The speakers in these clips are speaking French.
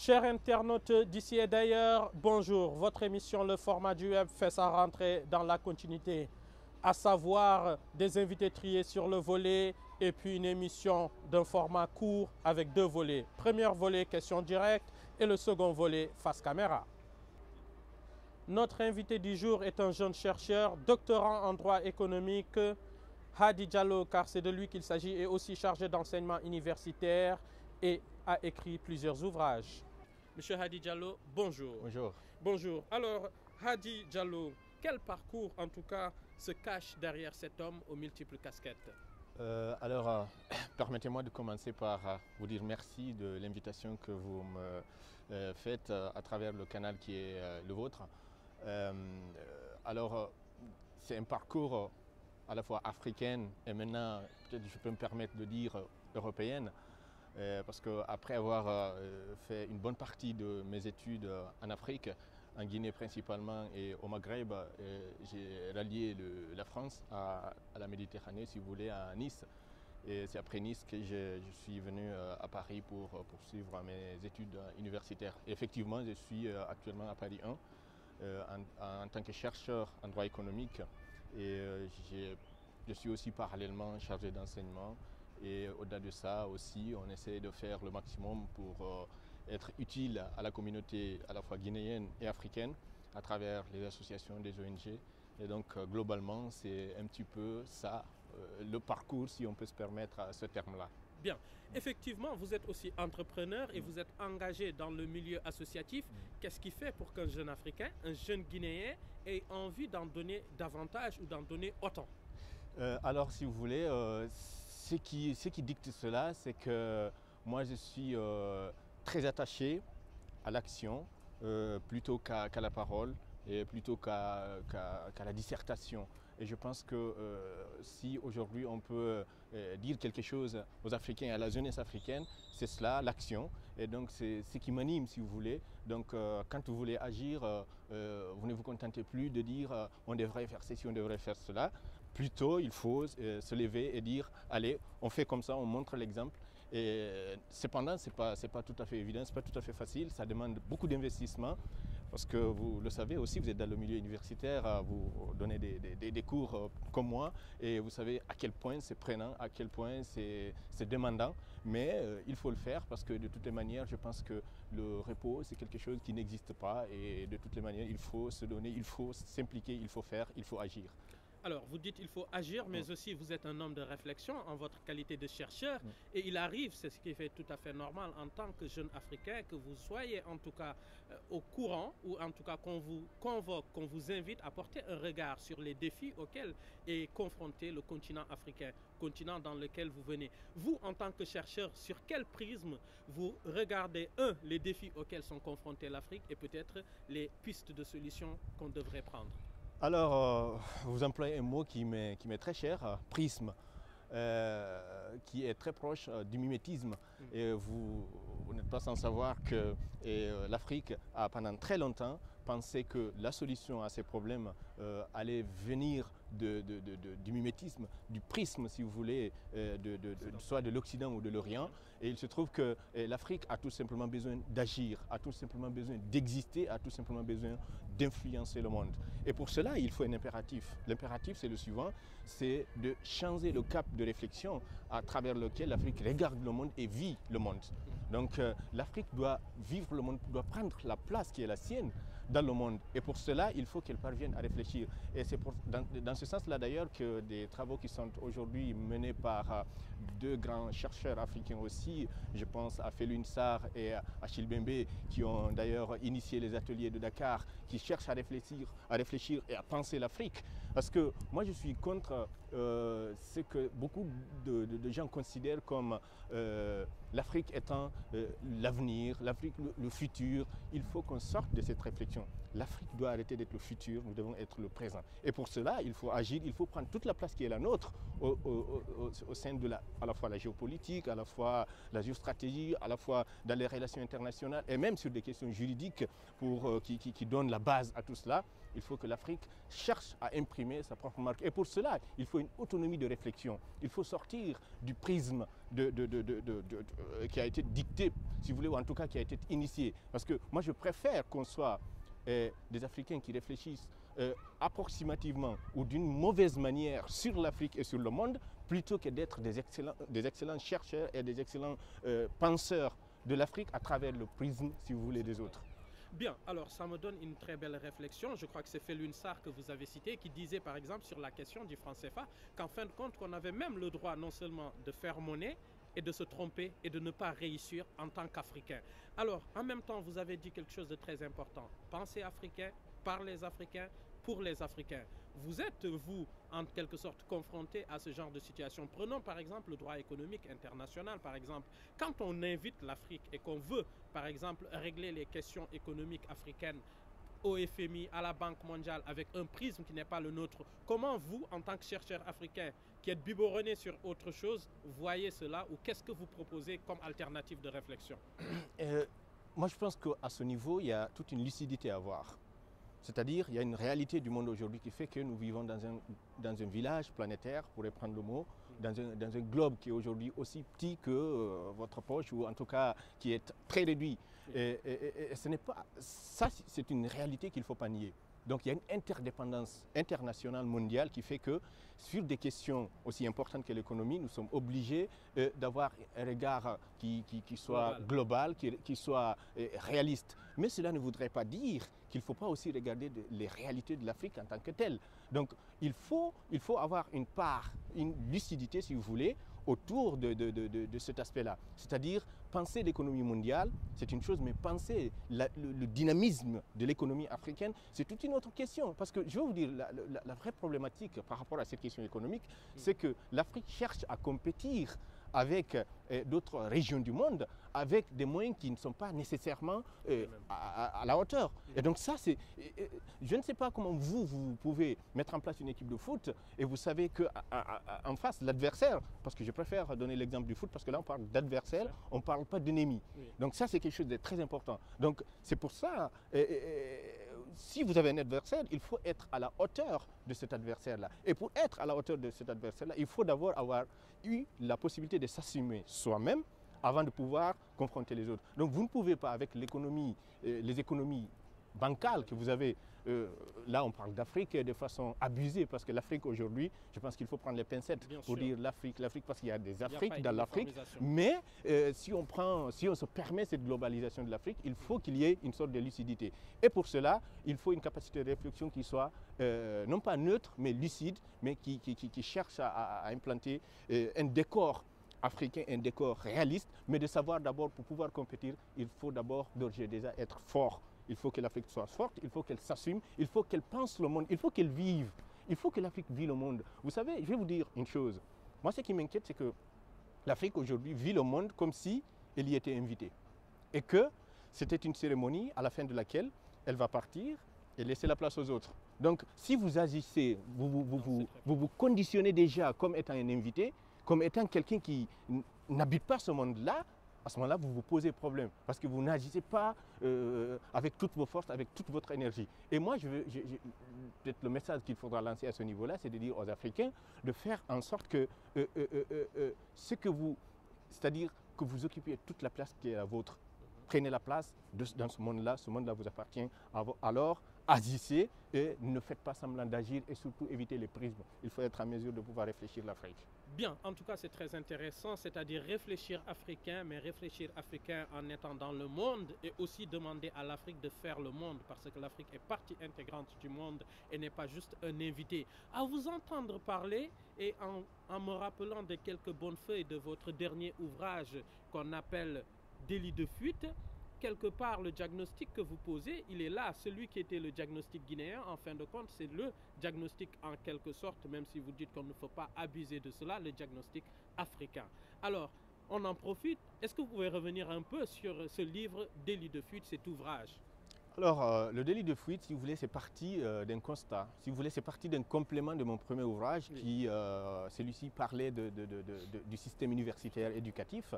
Chers internautes d'ici et d'ailleurs, bonjour. Votre émission Le Format du Web fait sa rentrée dans la continuité, à savoir des invités triés sur le volet et puis une émission d'un format court avec deux volets. Premier volet, questions directes et le second volet, face caméra. Notre invité du jour est un jeune chercheur, doctorant en droit économique, Hadi Diallo, car c'est de lui qu'il s'agit, est aussi chargé d'enseignement universitaire et a écrit plusieurs ouvrages. Monsieur Hadi Diallo, bonjour. Bonjour. Bonjour. Alors, Hadi Diallo, quel parcours en tout cas se cache derrière cet homme aux multiples casquettes? Permettez-moi de commencer par vous dire merci de l'invitation que vous me faites à travers le canal qui est le vôtre. C'est un parcours à la fois africain et maintenant, peut-être je peux me permettre de dire européenne, parce qu'après avoir fait une bonne partie de mes études en Afrique, en Guinée principalement et au Maghreb, j'ai rallié la France à la Méditerranée, si vous voulez, à Nice. Et c'est après Nice que je suis venu à Paris pour poursuivre mes études universitaires. Et effectivement, je suis actuellement à Paris 1 en tant que chercheur en droit économique. Et je suis aussi parallèlement chargé d'enseignement. Et au-delà de ça aussi, on essaie de faire le maximum pour être utile à la communauté à la fois guinéenne et africaine à travers les associations des ONG. Et donc globalement, c'est un petit peu ça, le parcours, si on peut se permettre à ce terme-là. Bien. Effectivement, vous êtes aussi entrepreneur et vous êtes engagé dans le milieu associatif. Qu'est-ce qui fait pour qu'un jeune Africain, un jeune Guinéen ait envie d'en donner davantage ou d'en donner autant? Alors, si vous voulez, ce qui dicte cela, c'est que moi, je suis très attaché à l'action plutôt qu'à la parole et plutôt qu'à la dissertation. Et je pense que si aujourd'hui on peut dire quelque chose aux Africains et à la jeunesse africaine, c'est cela, l'action. Et donc c'est ce qui m'anime, si vous voulez. Donc quand vous voulez agir, vous ne vous contentez plus de dire on devrait faire ceci, on devrait faire cela. Plutôt, il faut se lever et dire allez, on fait comme ça, on montre l'exemple. Et cependant, c'est pas tout à fait évident, c'est pas tout à fait facile. Ça demande beaucoup d'investissement. Parce que vous le savez aussi, vous êtes dans le milieu universitaire, vous donnez des cours comme moi et vous savez à quel point c'est prenant, à quel point c'est demandant. Mais il faut le faire parce que de toutes les manières, je pense que le repos, c'est quelque chose qui n'existe pas et de toutes les manières, il faut se donner, il faut s'impliquer, il faut faire, il faut agir. Alors, vous dites qu'il faut agir, mais aussi vous êtes un homme de réflexion en votre qualité de chercheur. Et il arrive, c'est ce qui est tout à fait normal en tant que jeune Africain, que vous soyez en tout cas au courant, ou en tout cas qu'on vous convoque, qu'on vous invite à porter un regard sur les défis auxquels est confronté le continent africain, continent dans lequel vous venez. Vous, en tant que chercheur, sur quel prisme vous regardez, les défis auxquels sont confrontés l'Afrique et peut-être les pistes de solutions qu'on devrait prendre? Alors, vous employez un mot qui m'est très cher, prisme, qui est très proche du mimétisme. Et vous n'êtes pas sans savoir que l'Afrique a pendant très longtemps pensé que la solution à ces problèmes allait venir du mimétisme, du prisme, si vous voulez, soit de l'Occident ou de l'Orient. Et il se trouve que l'Afrique a tout simplement besoin d'agir, a tout simplement besoin d'exister, a tout simplement besoin d'influencer le monde. Et pour cela, il faut un impératif. L'impératif, c'est le suivant, c'est de changer le cap de réflexion à travers lequel l'Afrique regarde le monde et vit le monde. Donc l'Afrique doit vivre le monde, doit prendre la place qui est la sienne dans le monde. Et pour cela, il faut qu'elle parvienne à réfléchir. Et c'est dans ce sens-là d'ailleurs que des travaux qui sont aujourd'hui menés par deux grands chercheurs africains aussi, je pense à Felwine Sarr et à Achille Bembe, qui ont d'ailleurs initié les ateliers de Dakar, qui cherchent à réfléchir et à penser l'Afrique. Parce que moi, je suis contre ce que beaucoup de gens considèrent comme l'Afrique étant l'avenir, l'Afrique le futur. Il faut qu'on sorte de cette réflexion. L'Afrique doit arrêter d'être le futur, nous devons être le présent. Et pour cela, il faut agir, il faut prendre toute la place qui est la nôtre au sein de à la fois la géopolitique, à la fois la géostratégie, à la fois dans les relations internationales et même sur des questions juridiques qui donnent la base à tout cela. Il faut que l'Afrique cherche à imprimer sa propre marque. Et pour cela, il faut une autonomie de réflexion. Il faut sortir du prisme qui a été dicté, si vous voulez, ou en tout cas qui a été initié. Parce que moi, je préfère qu'on soit des Africains qui réfléchissent approximativement ou d'une mauvaise manière sur l'Afrique et sur le monde, plutôt que d'être des excellents chercheurs et des excellents penseurs de l'Afrique à travers le prisme, si vous voulez, des autres. Bien, alors ça me donne une très belle réflexion. Je crois que c'est Felwine Sarr que vous avez cité, qui disait par exemple sur la question du franc CFA qu'en fin de compte, on avait même le droit non seulement de faire monnaie et de se tromper et de ne pas réussir en tant qu'Africain. Alors, en même temps, vous avez dit quelque chose de très important. Pensez africain, par les Africains, pour les Africains. Vous êtes, vous, en quelque sorte, confronté à ce genre de situation. Prenons par exemple le droit économique international, par exemple. Quand on invite l'Afrique et qu'on veut, par exemple, régler les questions économiques africaines au FMI, à la Banque mondiale, avec un prisme qui n'est pas le nôtre, comment vous, en tant que chercheur africain, qui êtes biberonné sur autre chose, voyez cela ou qu'est-ce que vous proposez comme alternative de réflexion? Moi, je pense qu'à ce niveau, il y a toute une lucidité à avoir. C'est-à-dire, il y a une réalité du monde aujourd'hui qui fait que nous vivons dans un village planétaire, pour reprendre le mot, dans un globe qui est aujourd'hui aussi petit que votre poche, ou en tout cas qui est très réduit. Et ce n'est pas, ça, c'est une réalité qu'il ne faut pas nier. Donc il y a une interdépendance internationale mondiale qui fait que sur des questions aussi importantes que l'économie, nous sommes obligés d'avoir un regard qui soit global, qui soit réaliste. Mais cela ne voudrait pas dire qu'il ne faut pas aussi regarder les réalités de l'Afrique en tant que telle. Donc il faut avoir une part, une lucidité si vous voulez, autour de cet aspect-là. C'est-à-dire penser l'économie mondiale, c'est une chose, mais penser le dynamisme de l'économie africaine, c'est toute une autre question. Parce que je vais vous dire, la vraie problématique par rapport à cette question économique, c'est que l'Afrique cherche à compétir avec d'autres régions du monde, avec des moyens qui ne sont pas nécessairement à la hauteur. Et donc ça, je ne sais pas comment vous pouvez mettre en place une équipe de foot et vous savez qu'en face, l'adversaire, parce que je préfère donner l'exemple du foot, parce que là on parle d'adversaire, on ne parle pas d'ennemi. Donc ça, c'est quelque chose de très important. Donc c'est pour ça, si vous avez un adversaire, il faut être à la hauteur de cet adversaire-là. Et pour être à la hauteur de cet adversaire-là, il faut d'abord avoir eu la possibilité de s'assumer soi-même avant de pouvoir confronter les autres. Donc vous ne pouvez pas, avec l'économie, les économies bancales que vous avez, là on parle d'Afrique de façon abusée, parce que l'Afrique aujourd'hui, je pense qu'il faut prendre les pincettes pour dire l'Afrique, parce qu'il y a des Afriques dans l'Afrique, mais si on se permet cette globalisation de l'Afrique, il faut qu'il y ait une sorte de lucidité. Et pour cela, il faut une capacité de réflexion qui soit non pas neutre, mais lucide, mais qui cherche à implanter un décor africain, un décor réaliste, mais de savoir d'abord, pour pouvoir compétir, il faut d'abord d'ores et déjà être fort. Il faut que l'Afrique soit forte, il faut qu'elle s'assume, il faut qu'elle pense le monde, il faut qu'elle vive. Il faut que l'Afrique vive le monde. Vous savez, je vais vous dire une chose. Moi, ce qui m'inquiète, c'est que l'Afrique aujourd'hui vit le monde comme si elle y était invitée. Et que c'était une cérémonie à la fin de laquelle elle va partir et laisser la place aux autres. Donc, si vous agissez, vous conditionnez déjà comme étant un invité, comme étant quelqu'un qui n'habite pas ce monde-là, à ce moment-là, vous vous posez problème parce que vous n'agissez pas avec toutes vos forces, avec toute votre énergie. Et moi, peut-être le message qu'il faudra lancer à ce niveau-là, c'est de dire aux Africains de faire en sorte que c'est-à-dire que vous occupiez toute la place qui est la vôtre. Prenez la place dans ce monde-là vous appartient. Alors, agissez et ne faites pas semblant d'agir et surtout évitez les prismes. Il faut être en mesure de pouvoir réfléchir l'Afrique. Bien, en tout cas c'est très intéressant, c'est-à-dire réfléchir africain, mais réfléchir africain en étant dans le monde et aussi demander à l'Afrique de faire le monde parce que l'Afrique est partie intégrante du monde et n'est pas juste un invité. À vous entendre parler et en me rappelant de quelques bonnes feuilles de votre dernier ouvrage qu'on appelle Délit de fuite, quelque part, le diagnostic que vous posez, il est là. Celui qui était le diagnostic guinéen, en fin de compte, c'est le diagnostic en quelque sorte, même si vous dites qu'on ne faut pas abuser de cela, le diagnostic africain. Alors, on en profite. Est-ce que vous pouvez revenir un peu sur ce livre, Délit de fuite, cet ouvrage? Alors, le délit de fuite, si vous voulez, c'est parti d'un constat. Si vous voulez, c'est parti d'un complément de mon premier ouvrage qui, celui-ci, parlait du système universitaire éducatif.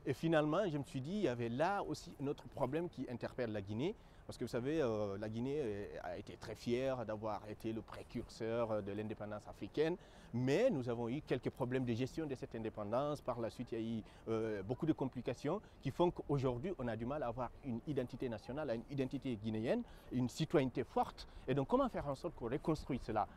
Et finalement, je me suis dit, il y avait là aussi un autre problème qui interpelle la Guinée, Parce que vous savez, la Guinée a été très fière d'avoir été le précurseur de l'indépendance africaine, mais nous avons eu quelques problèmes de gestion de cette indépendance. Par la suite, il y a eu beaucoup de complications qui font qu'aujourd'hui, on a du mal à avoir une identité nationale, une identité guinéenne, une citoyenneté forte. Et donc, comment faire en sorte qu'on reconstruise cela?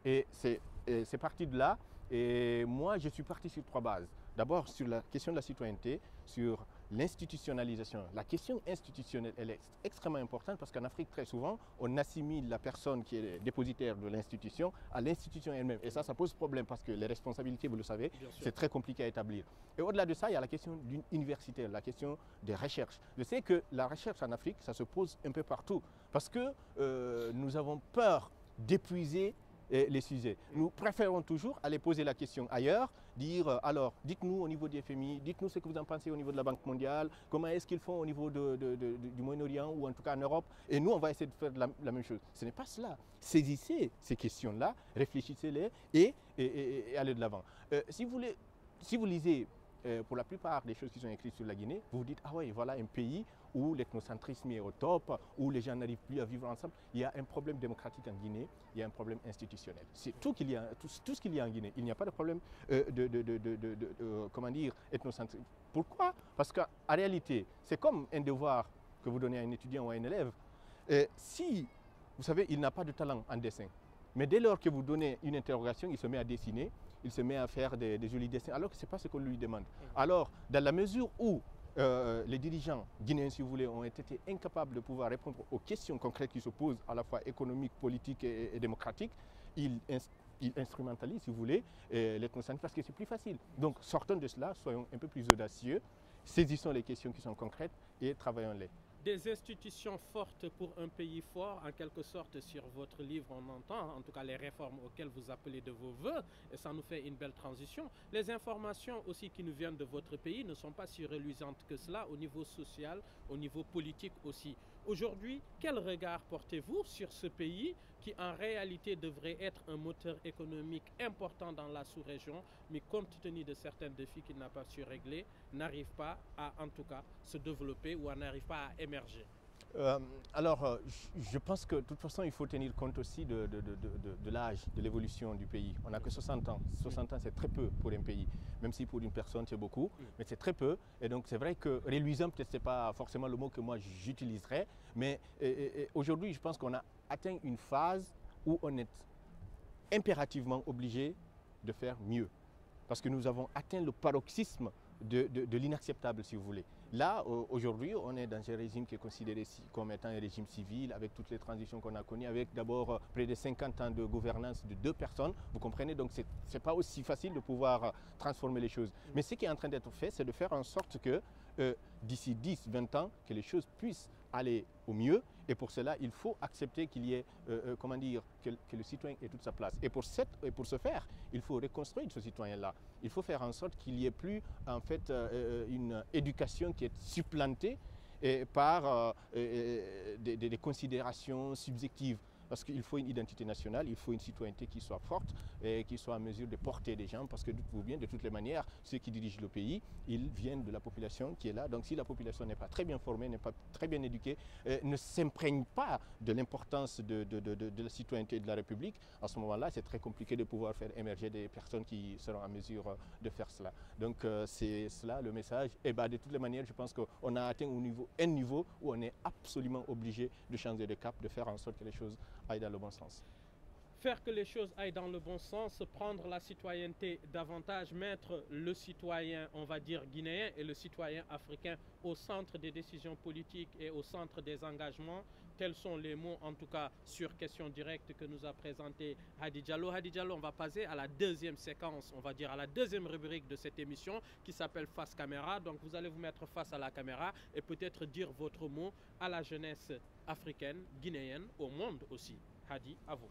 Et c'est parti de là. Et moi, je suis parti sur 3 bases. D'abord, sur la question de la citoyenneté, sur l'institutionnalisation. La question institutionnelle, elle est extrêmement importante parce qu'en Afrique, très souvent, on assimile la personne qui est dépositaire de l'institution à l'institution elle-même. Et ça pose problème parce que les responsabilités, vous le savez, c'est très compliqué à établir. Et au-delà de ça, il y a la question universitaire, la question des recherches. Je sais que la recherche en Afrique, ça se pose un peu partout parce que nous avons peur d'épuiser les sujets. Nous préférons toujours aller poser la question ailleurs, dire alors dites-nous au niveau du FMI, dites-nous ce que vous en pensez au niveau de la Banque mondiale, comment est-ce qu'ils font au niveau du Moyen-Orient ou en tout cas en Europe, et nous on va essayer de faire la même chose. Ce n'est pas cela. Saisissez ces questions-là, réfléchissez-les et allez de l'avant. Si vous lisez pour la plupart des choses qui sont écrites sur la Guinée, vous vous dites ah oui, voilà un pays où l'ethnocentrisme est au top, où les gens n'arrivent plus à vivre ensemble. Il y a un problème démocratique en Guinée, il y a un problème institutionnel. C'est tout ce qu'il y a en Guinée. Il n'y a pas de problème comment dire, ethnocentrique. Pourquoi? Parce qu'en réalité, c'est comme un devoir que vous donnez à un étudiant ou à un élève. Si, vous savez, il n'a pas de talent en dessin, mais dès lors que vous donnez une interrogation, il se met à dessiner, il se met à faire des jolis dessins, alors que ce n'est pas ce qu'on lui demande. Alors, dans la mesure où les dirigeants guinéens, si vous voulez, ont été incapables de pouvoir répondre aux questions concrètes qui se posent à la fois économiques, politiques et démocratiques, ils instrumentalisent, si vous voulez, l'ethnocentrisme parce que c'est plus facile. Donc, sortons de cela, soyons un peu plus audacieux, saisissons les questions qui sont concrètes et travaillons-les. Des institutions fortes pour un pays fort, en quelque sorte sur votre livre on entend, en tout cas les réformes auxquelles vous appelez de vos voeux, et ça nous fait une belle transition. Les informations aussi qui nous viennent de votre pays ne sont pas si reluisantes que cela au niveau social, au niveau politique aussi. Aujourd'hui, quel regard portez-vous sur ce pays qui en réalité devrait être un moteur économique important dans la sous-région, mais compte tenu de certains défis qu'il n'a pas su régler, n'arrive pas à en tout cas se développer ou n'arrive pas à émerger? Je pense que de toute façon, il faut tenir compte aussi de l'âge, de l'évolution du pays. On n'a que 60 ans. 60 ans, c'est très peu pour un pays. Même si pour une personne, c'est beaucoup, mais c'est très peu. Et donc, c'est vrai que reluisant, peut-être ce n'est pas forcément le mot que moi j'utiliserais. Mais aujourd'hui, je pense qu'on a atteint une phase où on est impérativement obligé de faire mieux. Parce que nous avons atteint le paroxysme de l'inacceptable, si vous voulez. Là, aujourd'hui, on est dans un régime qui est considéré comme étant un régime civil, avec toutes les transitions qu'on a connues, avec d'abord près de 50 ans de gouvernance de 2 personnes. Vous comprenez, donc ce n'est pas aussi facile de pouvoir transformer les choses. Mais ce qui est en train d'être fait, c'est de faire en sorte que d'ici 10, 20 ans, que les choses puissent aller au mieux. Et pour cela, il faut accepter qu'il y ait, comment dire, que le citoyen ait toute sa place. Et pour ce faire, il faut reconstruire ce citoyen-là. Il faut faire en sorte qu'il n'y ait plus, en fait, une éducation qui est supplantée par des considérations subjectives. Parce qu'il faut une identité nationale, il faut une citoyenneté qui soit forte et qui soit en mesure de porter des gens. Parce que, dites-vous bien, de toutes les manières, ceux qui dirigent le pays, ils viennent de la population qui est là. Donc si la population n'est pas très bien formée, n'est pas très bien éduquée, ne s'imprègne pas de l'importance de la citoyenneté de la République, à ce moment-là, c'est très compliqué de pouvoir faire émerger des personnes qui seront en mesure de faire cela. Donc c'est cela le message. Et de toutes les manières, je pense qu'on a atteint un niveau où on est absolument obligé de changer de cap, de faire en sorte que les choses aillent dans le bon sens. Faire que les choses aillent dans le bon sens, prendre la citoyenneté davantage, mettre le citoyen, on va dire guinéen, et le citoyen africain au centre des décisions politiques et au centre des engagements. Tels sont les mots, en tout cas, sur question directe que nous a présenté Hadi Diallo. Hadi Diallo, on va passer à la deuxième séquence, on va dire à la deuxième rubrique de cette émission qui s'appelle Face Caméra. Donc vous allez vous mettre face à la caméra et peut-être dire votre mot à la jeunesse africaine, guinéenne, au monde aussi. Hadi, à vous.